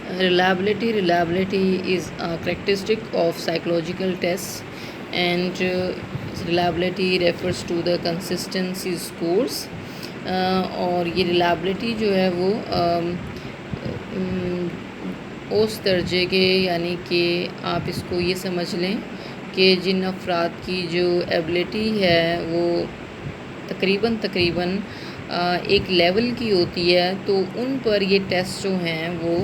Reliability is a characteristic of psychological tests, and reliability refers to the consistency scores. اور یہ reliability جو ہے وہ اس درجے کے، یعنی کہ آپ اس کو یہ سمجھ لیں کہ جن افراد کی جو ایبلٹی ہے وہ تقریباً ایک لیول کی ہوتی ہے، تو ان پر یہ ٹیسٹ جو ہیں وہ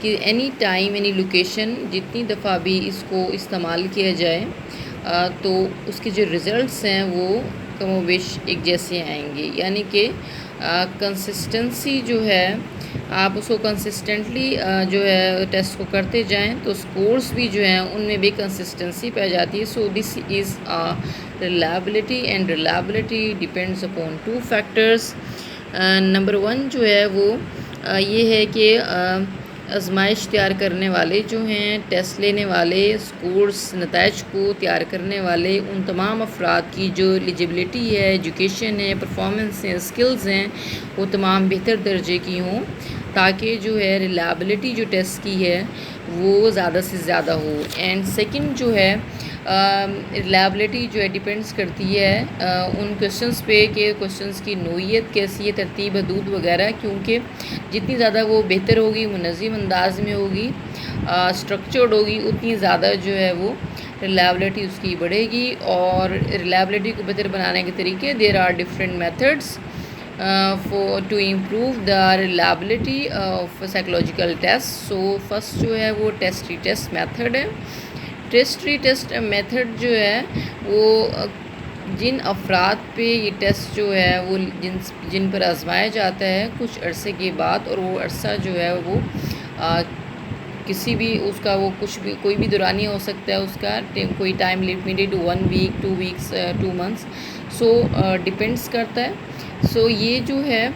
کہ اینی ٹائم اینی لوکیشن جتنی دفعہ بھی اس کو استعمال کیا جائے تو اس کے جو ریزلٹس ہیں وہ کم و بیش ایک جیسے آئیں گے. یعنی کہ کنسسٹنسی جو ہے، آپ اس کو کنسسٹنٹلی جو ہے ٹیسٹ کو کرتے جائیں تو اسکورس بھی جو ہیں ان میں بھی کنسسٹنسی پائی جاتی ہے. So this is reliability, and reliability depends upon 2 factors. Number 1 جو ہے وہ یہ ہے کہ آزمائش تیار کرنے والے جو ہیں، ٹیسٹ لینے والے، اسکورس نتائج کو تیار کرنے والے، ان تمام افراد کی جو ایلیجبلٹی ہے، ایجوکیشن ہے، پرفارمنس ہے، اسکلز ہیں، وہ تمام بہتر درجے کی ہوں، تاکہ جو ہے ریلائبلٹی جو ٹیسٹ کی ہے وہ زیادہ سے زیادہ ہو. اینڈ سیکنڈ جو ہے ریلائبلٹی جو ہے ڈیپینڈس کرتی ہے ان کویشچنس پہ کہ کویشچنس کی نوعیت کیسی ہے، ترتیب، حدود وغیرہ، کیونکہ جتنی زیادہ وہ بہتر ہوگی، منظم انداز میں ہوگی، اسٹرکچرڈ ہوگی، اتنی زیادہ جو ہے وہ ریلائبلٹی اس کی بڑھے گی. اور ریلائبلٹی کو بہتر بنانے کے طریقے there are different methods to improve the reliability of psychological test. So first جو ہے وہ ٹیسٹ ری ٹیسٹ میتھڈ ہے. ٹیسٹ ری ٹیسٹ میتھڈ جو ہے وہ جن افراد پہ یہ ٹیسٹ جو ہے وہ جن پر آزمایا جاتا ہے کچھ عرصے کے بعد، اور وہ عرصہ جو ہے وہ کسی بھی اس کا وہ کچھ بھی کوئی بھی دورانیہ ہو سکتا ہے، اس کا کوئی ٹائم لمیٹڈ 1 ویک 2 ویکس 2 منتھس، سو ڈپینڈس کرتا ہے. سو یہ جو ہے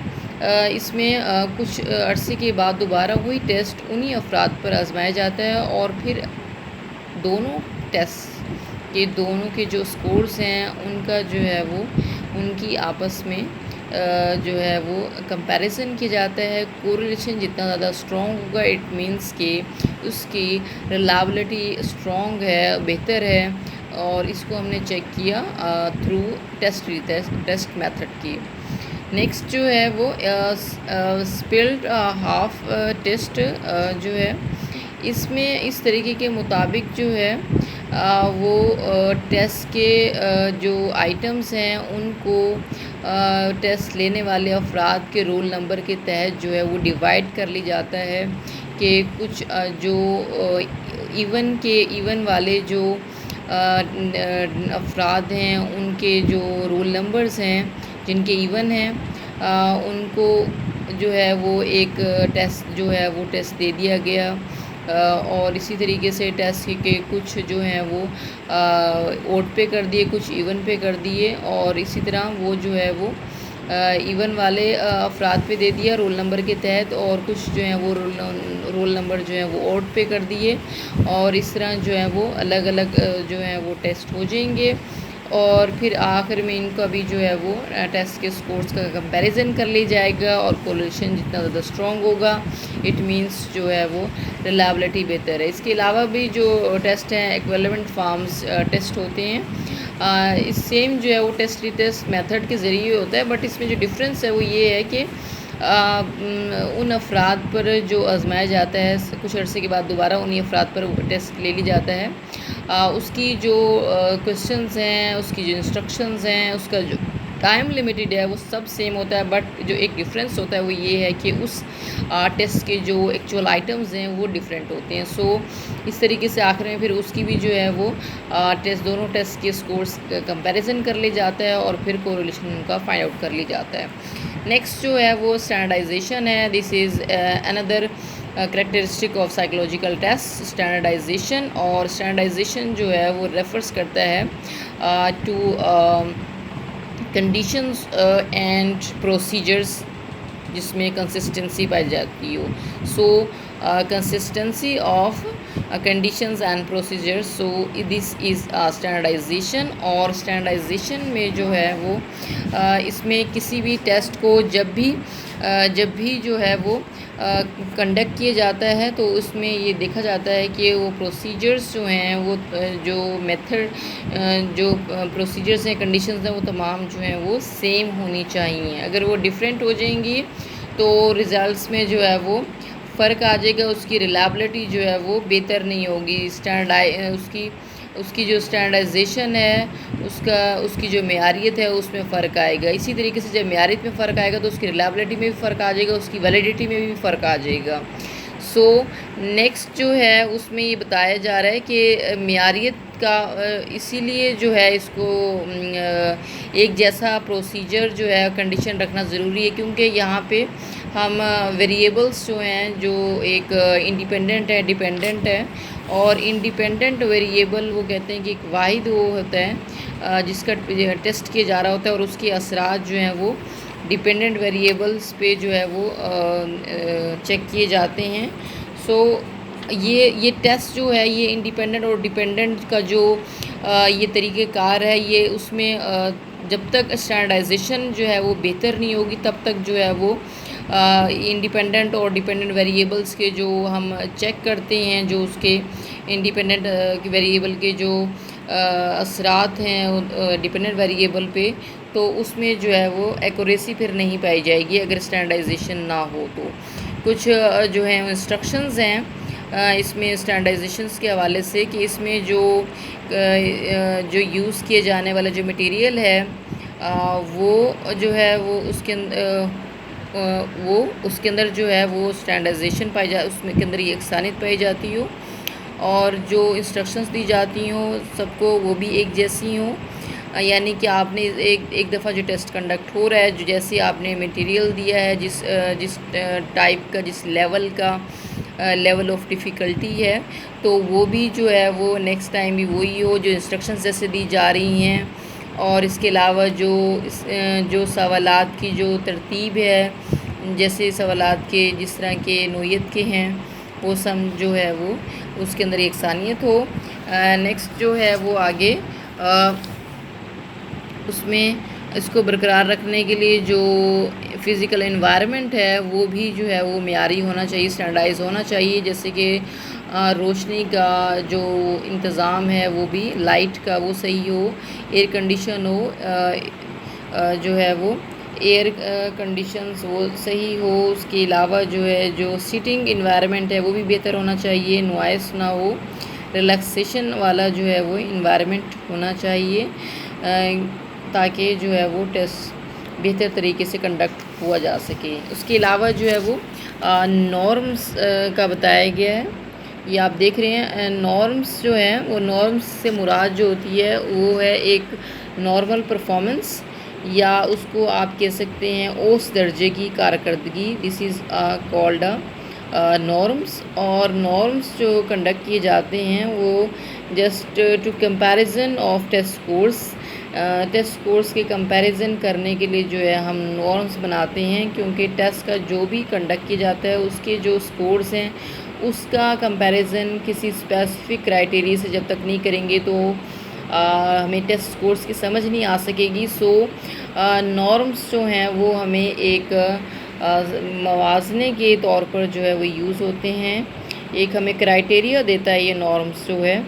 اس میں کچھ عرصے کے بعد دوبارہ وہی ٹیسٹ انہی افراد پر آزمایا جاتا ہے، اور پھر دونوں ٹیسٹ کے دونوں کے جو اسکورس ہیں ان کا جو ہے وہ ان کی آپس میں جو ہے وہ کمپیریزن کیا جاتا ہے. کوریلیشن جتنا زیادہ اسٹرانگ ہوگا اٹ مینس کہ اس کی ریلائبلٹی اسٹرانگ ہے، بہتر ہے، اور اس کو ہم نے چیک کیا تھرو ٹیسٹ میتھڈ کی. نیکسٹ جو ہے وہ اسپلٹ ہاف ٹیسٹ جو ہے، اس میں اس طریقے کے مطابق جو ہے وہ ٹیسٹ کے جو آئٹمس ہیں ان کو ٹیسٹ لینے والے افراد کے رول نمبر کے تحت جو ہے وہ ڈیوائڈ کر لی جاتا ہے کہ کچھ جو ایون والے جو افراد ہیں ان کے جو رول نمبرز ہیں جن کے ایون ہیں ان کو جو ہے وہ ایک ٹیسٹ جو ہے وہ ٹیسٹ دے دیا گیا، اور اسی طریقے سے ٹیسٹ کے کچھ جو ہیں وہ اوڈ پہ کر دیے، کچھ ایون پہ کر دیے، اور اسی طرح وہ جو ہے وہ ایون والے افراد پہ دے دیا رول نمبر کے تحت، اور کچھ جو ہیں وہ رول نمبر جو ہیں وہ اوڈ پہ کر دیے، اور اس طرح جو ہے وہ الگ الگ جو ہیں وہ ٹیسٹ ہو جائیں گے. اور پھر آخر میں ان کا بھی جو ہے وہ ٹیسٹ کے اسکورس کا کمپیریزن کر لی جائے گا، اور کوریلیشن جتنا زیادہ اسٹرانگ ہوگا اٹ مینس جو ہے وہ ریلائبلٹی بہتر ہے. اس کے علاوہ بھی جو ٹیسٹ ہیں ایکویویلنٹ فارمز ٹیسٹ ہوتے ہیں، اس سیم جو ہے وہ ٹیسٹ ری ٹیسٹ میتھڈ کے ذریعے ہوتا ہے، بٹ اس میں جو ڈفرینس ہے وہ یہ ہے کہ ان افراد پر جو آزمایا جاتا ہے کچھ عرصے کے بعد دوبارہ انہی افراد پر ٹیسٹ لے لی جاتا ہے، اس کی جو کویشچنز ہیں، اس کی جو انسٹرکشنز ہیں، اس کا جو ٹائم لمیٹڈ ہے وہ سب سیم ہوتا ہے، بٹ جو ایک ڈفرینس ہوتا ہے وہ یہ ہے کہ اس ٹیسٹ کے جو ایکچوئل آئٹمز ہیں وہ ڈفرینٹ ہوتے ہیں. سو اس طریقے سے آخر میں پھر اس کی بھی جو ہے وہ دونوں ٹیسٹ کے اسکورس کمپیریزن کر لیا جاتا ہے، اور پھر کوریلیشن ان کا فائنڈ آؤٹ کر لی جاتا ہے. نیکسٹ جو ہے وہ اسٹینڈرڈائزیشن ہے. دس از اندر characteristic of psychological test, standardization. اور اسٹینڈرڈائزیشن جو ہے وہ ریفرس کرتا ہے ٹو کنڈیشنز اینڈ پروسیجرز جس میں کنسسٹنسی پائی جاتی ہو. So consistency of conditions and procedures, so this is standardization. اور اسٹینڈرڈائزیشن میں جو ہے وہ اس میں کسی بھی ٹیسٹ کو جب بھی جو ہے وہ کنڈکٹ کیا جاتا ہے تو اس میں یہ دیکھا جاتا ہے کہ وہ پروسیجرز جو ہیں وہ جو میتھڈ جو پروسیجرز ہیں کنڈیشنز ہیں وہ تمام جو ہیں وہ سیم ہونی چاہیے. اگر وہ ڈیفرینٹ ہو جائیں گی تو ریزلٹس میں جو ہے وہ فرق آ جائے گا. اس کی ریلائبلٹی جو ہے وہ بہتر نہیں ہوگی. اس کی جو اسٹینڈرڈائزیشن ہے اس کی جو معیاریت ہے اس میں فرق آئے گا. اسی طریقے سے جب معیاریت میں فرق آئے گا تو اس کی ریلائبلٹی میں بھی فرق آ جائے گا, اس کی ویلیڈیٹی میں بھی فرق آ جائے گا. سو نیکسٹ جو ہے اس میں یہ بتایا جا رہا ہے کہ معیاریت کا اسی لیے جو ہے اس کو ایک جیسا پروسیجر جو ہے کنڈیشن رکھنا ضروری ہے, کیونکہ یہاں پہ ہم ویریبلس جو ہیں جو ایک انڈیپینڈنٹ ہے ڈیپینڈنٹ ہے, اور انڈیپینڈنٹ ویریبل وہ کہتے ہیں کہ ایک واحد وہ ہوتا ہے جس کا ٹیسٹ کیا جا رہا ہوتا ہے, اور اس کے اثرات جو ہیں وہ ڈیپینڈنٹ ویریبلس پہ جو ہے وہ چیک کیے جاتے ہیں. سو یہ ٹیسٹ جو ہے یہ انڈیپینڈنٹ اور ڈیپینڈنٹ کا جو یہ طریقہ کار ہے, یہ اس میں جب تک اسٹینڈرڈائزیشن جو ہے وہ بہتر نہیں ہوگی تب تک جو ہے وہ انڈیپینڈنٹ اور ڈیپینڈنٹ ویریبلس کے جو ہم چیک کرتے ہیں, جو اس کے انڈیپینڈنٹ ویریبل کے جو اثرات ہیں ڈیپینڈنٹ ویریبل پہ, تو اس میں جو ہے وہ ایکوریسی پھر نہیں پائی جائے گی اگر اسٹینڈرڈائزیشن نہ ہو. تو کچھ جو ہیں انسٹرکشنز ہیں اس میں اسٹینڈرڈائزیشنس کے حوالے سے کہ اس میں جو یوز کیے جانے والا جو مٹیریل ہے وہ جو ہے وہ اس کے اندر جو ہے وہ اسٹینڈرڈائزیشن اس میں کے اندر یکسانیت پائی جاتی ہو, اور جو انسٹرکشنز دی جاتی ہوں سب کو وہ بھی ایک جیسی ہوں. یعنی کہ آپ نے ایک دفعہ جو ٹیسٹ کنڈکٹ ہو رہا ہے, جو جیسے آپ نے مٹیریل دیا ہے, جس ٹائپ کا جس لیول کا لیول آف ڈیفیکلٹی ہے, تو وہ بھی جو ہے وہ نیکسٹ ٹائم بھی وہی ہو جو انسٹرکشنز جیسے دی جا رہی ہیں. اور اس کے علاوہ جو سوالات کی جو ترتیب ہے, جیسے سوالات کے جس طرح کے نوعیت کے ہیں وہ سب جو ہے وہ اس کے اندر یکسانیت ہو. نیکسٹ جو ہے وہ آگے اس میں اس کو برقرار رکھنے کے لیے جو فزیکل انوائرمنٹ ہے وہ بھی جو ہے وہ معیاری ہونا چاہیے, اسٹینڈرڈائز ہونا چاہیے. جیسے کہ روشنی کا جو انتظام ہے وہ بھی لائٹ کا وہ صحیح ہو, ایئر کنڈیشن ہو, جو ہے وہ ایئر کنڈیشنز وہ صحیح ہو. اس کے علاوہ جو ہے جو سیٹنگ انوائرمنٹ ہے وہ بھی بہتر ہونا چاہیے, نوائس نہ ہو, ریلیکسیشن والا جو ہے وہ انوائرمنٹ ہونا چاہیے تاکہ جو ہے وہ ٹیسٹ بہتر طریقے سے کنڈکٹ ہوا جا سکے. اس کے علاوہ جو ہے وہ نارمز کا بتایا گیا ہے, یہ آپ دیکھ رہے ہیں. نارمز جو ہیں وہ نارمز سے مراد جو ہوتی ہے وہ ہے ایک نارمل پرفارمنس, یا اس کو آپ کہہ سکتے ہیں اوس درجے کی کارکردگی. This is called norms. اور نارمز جو کنڈکٹ کیے جاتے ہیں وہ just to comparison of test scores کے کمپیریزن کرنے کے لیے جو ہے ہم نارمز بناتے ہیں, کیونکہ ٹیسٹ کا جو بھی کنڈکٹ کیا جاتا ہے اس کے جو اسکورس ہیں اس کا کمپیریزن کسی اسپیسیفک کرائٹیریا سے جب تک نہیں کریں گے تو ہمیں ٹیسٹ اسکورس کی سمجھ نہیں آ سکے گی. سو نارمز جو ہیں وہ ہمیں ایک موازنے کے طور پر جو ہے وہ یوز ہوتے ہیں. ایک ہمیں کرائٹیریا دیتا ہے یہ نارمز جو ہے,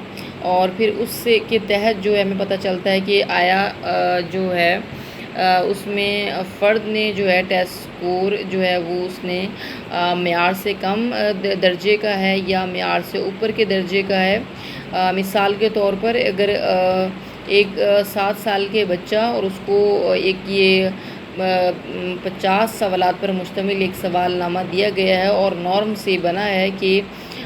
اور پھر اس سے کے تحت جو ہے ہمیں پتہ چلتا ہے کہ آیا جو ہے اس میں فرد نے جو ہے ٹیسٹ اسکور جو ہے وہ اس نے معیار سے کم درجے کا ہے یا معیار سے اوپر کے درجے کا ہے. مثال کے طور پر اگر ایک 7 سال کے بچہ اور اس کو ایک یہ 50 سوالات پر مشتمل ایک سوال نامہ دیا گیا ہے اور نارم سے بنا ہے کہ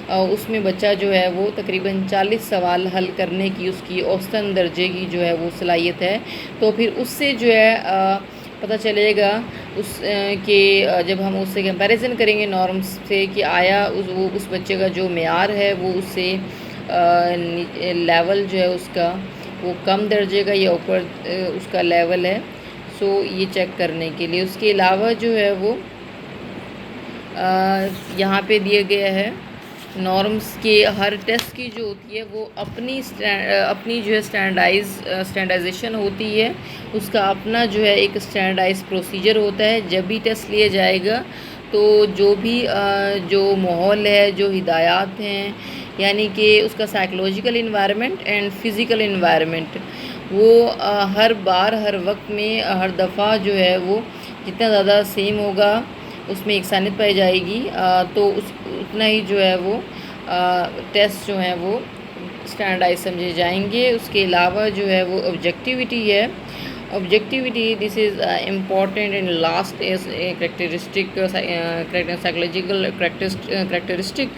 اس میں بچہ جو ہے وہ تقریباً 40 سوال حل کرنے کی اس کی اوسطاً درجے کی جو ہے وہ صلاحیت ہے, تو پھر اس سے جو ہے پتہ چلے گا کہ جب ہم اس سے کمپیریزن کریں گے نارمز سے کہ آیا اس بچے کا جو معیار ہے وہ اس سے لیول جو ہے اس کا وہ کم درجے کا یا اوپر اس کا لیول ہے. سو یہ چیک کرنے کے لیے. اس کے علاوہ جو ہے وہ یہاں پہ دیا گیا ہے نارمز کے ہر ٹیسٹ کی جو ہوتی ہے وہ اپنی جو ہے اسٹینڈرڈائزیشن ہوتی ہے, اس کا اپنا جو ہے ایک اسٹینڈرڈائز پروسیجر ہوتا ہے. جب بھی ٹیسٹ لیا جائے گا تو جو بھی جو ماحول ہے، جو ہدایات ہیں، یعنی کہ اس کا psychological environment and physical environment, وہ ہر بار ہر وقت میں ہر دفعہ جو ہے وہ جتنا زیادہ سیم ہوگا، اس میں یکسانیت پائی جائے گی، تو اتنا ہی جو ہے وہ ٹیسٹ جو ہیں وہ اسٹینڈرڈائز سمجھے جائیں گے۔ اس کے علاوہ جو ہے وہ آبجیکٹیوٹی ہے۔ Objectivity this is important and last is characteristic psychological characteristic,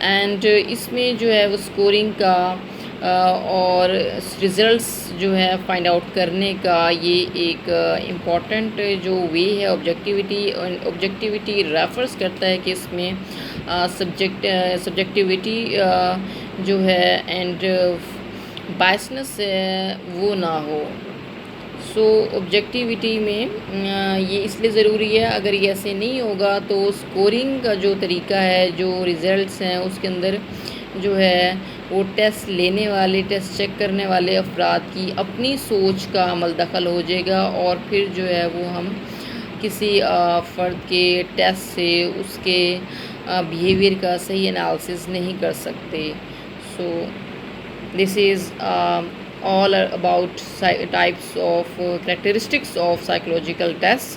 and اس میں جو ہے وہ اسکورنگ کا اور ریزلٹس جو ہے فائنڈ آؤٹ کرنے کا یہ ایک امپورٹنٹ جو وے ہے آبجیکٹیوٹی ریفرز کرتا ہے کہ اس میں سبجیکٹیوٹی جو ہے اینڈ بائسنس وہ نہ ہو۔ سو آبجیکٹیوٹی میں یہ اس لیے ضروری ہے، اگر یہ ایسے نہیں ہوگا تو اسکورنگ کا جو طریقہ ہے، جو ریزلٹس ہیں، اس کے اندر جو ہے وہ ٹیسٹ لینے والے، ٹیسٹ چیک کرنے والے افراد کی اپنی سوچ کا عمل دخل ہو جائے گا، اور پھر جو ہے وہ ہم کسی فرد کے ٹیسٹ سے اس کے بیہیویئر کا صحیح انالیسس نہیں کر سکتے۔ سو this is all about types of characteristics of psychological tests.